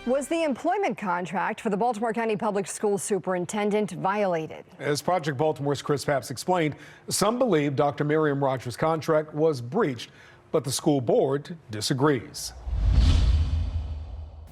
Was the employment contract for the Baltimore County Public Schools superintendent violated? As Project Baltimore's Chris Papps explained, some believe Dr. Myriam Rogers' contract was breached, but the school board disagrees.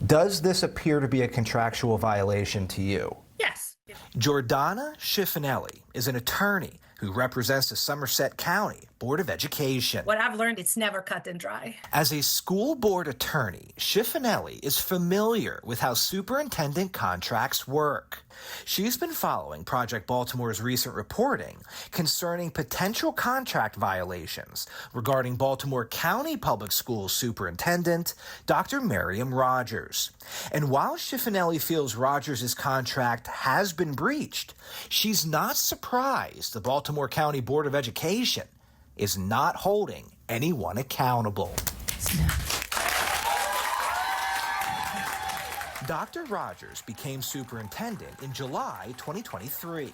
Does this appear to be a contractual violation to you? Yes. Gordana Schifanelli is an attorney who represents the Somerset County Board of Education. What I've learned, it's never cut and dry. As a school board attorney, Schifanelli is familiar with how superintendent contracts work. She's been following Project Baltimore's recent reporting concerning potential contract violations regarding Baltimore County Public Schools Superintendent Dr. Myriam Rogers. And while Schifanelli feels Rogers' contract has been breached, she's not surprised the Baltimore County Board of Education is not holding anyone accountable. Dr. Rogers became superintendent in July 2023.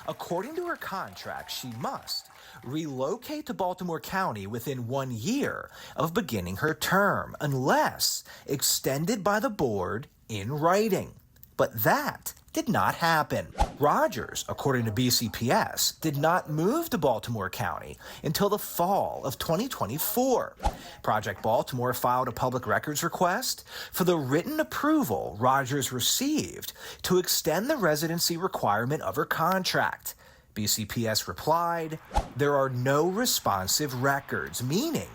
According to her contract, she must relocate to Baltimore County within 1 year of beginning her term, unless extended by the board in writing. But that did not happen. Rogers, according to BCPS, did not move to Baltimore County until the fall of 2024. Project Baltimore filed a public records request for the written approval Rogers received to extend the residency requirement of her contract. BCPS replied, "There are no responsive records," meaning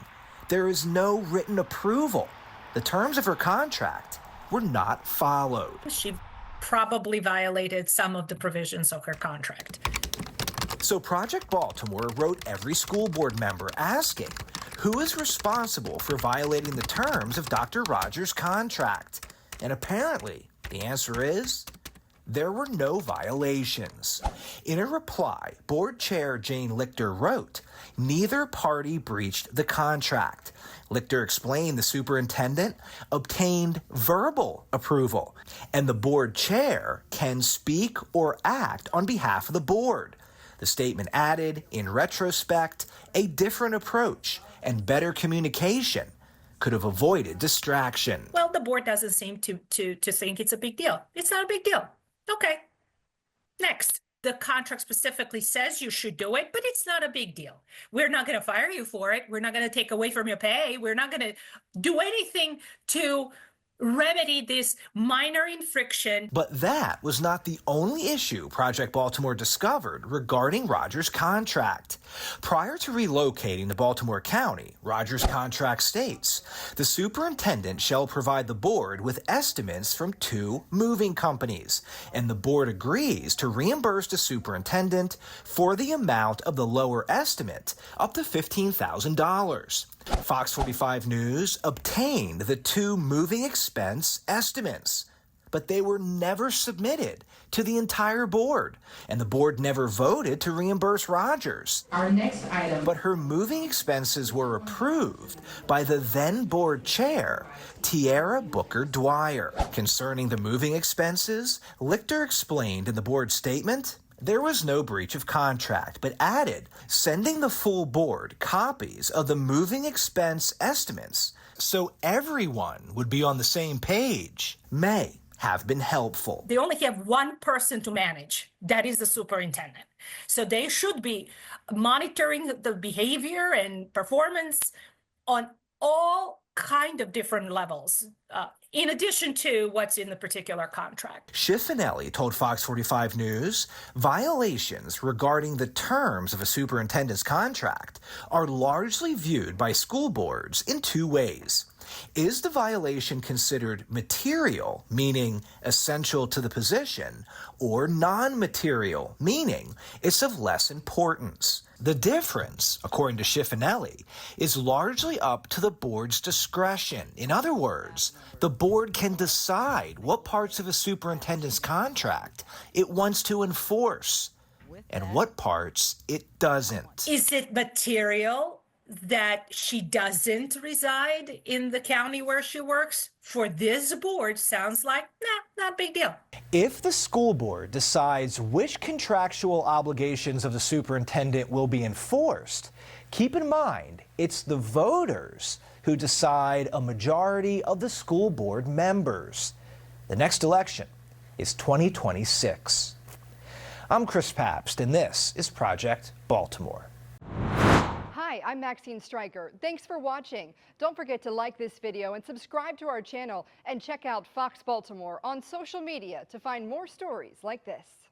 there is no written approval. The terms of her contract were not followed. She probably violated some of the provisions of her contract. So Project Baltimore wrote every school board member asking who is responsible for violating the terms of Dr. Rogers' contract. And apparently, the answer is there were no violations. In a reply, Board Chair Jane Lichter wrote, "Neither party breached the contract." Lichter explained the superintendent obtained verbal approval, and the board chair can speak or act on behalf of the board. The statement added, in retrospect, a different approach and better communication could have avoided distraction. Well, the board doesn't seem to think it's a big deal. It's not a big deal. Okay. Next. The contract specifically says you should do it, but it's not a big deal. We're not going to fire you for it. We're not going to take away from your pay. We're not going to do anything to remedy this minor infraction. But that was not the only issue Project Baltimore discovered regarding Rogers' contract. Prior to relocating to Baltimore County, Rogers' contract states, the superintendent shall provide the board with estimates from 2 moving companies, and the board agrees to reimburse the superintendent for the amount of the lower estimate up to $15,000. Fox 45 News obtained the 2 moving expense estimates, but they were never submitted to the entire board, and the board never voted to reimburse Rogers. Our next item. But her moving expenses were approved by the then board chair, Tiara Booker Dwyer. Concerning the moving expenses, Lichter explained in the board statement, there was no breach of contract, but added sending the full board copies of the moving expense estimates so everyone would be on the same page may have been helpful. They only have one person to manage. That is the superintendent. So they should be monitoring the behavior and performance on all kind of different levels, in addition to what's in the particular contract. Schifanelli told Fox 45 News, violations regarding the terms of a superintendent's contract are largely viewed by school boards in 2 ways. Is the violation considered material, meaning essential to the position, or non-material, meaning it's of less importance? The difference, according to Schifanelli, is largely up to the board's discretion. In other words, the board can decide what parts of a superintendent's contract it wants to enforce and what parts it doesn't. Is it material that she doesn't reside in the county where she works? For this board, sounds like, not a big deal. If the school board decides which contractual obligations of the superintendent will be enforced, keep in mind it's the voters who decide a majority of the school board members. The next election is 2026. I'm Chris Pabst, and this is Project Baltimore. Hi, I'm Maxine Stryker. Thanks for watching. Don't forget to like this video and subscribe to our channel, and check out Fox Baltimore on social media to find more stories like this.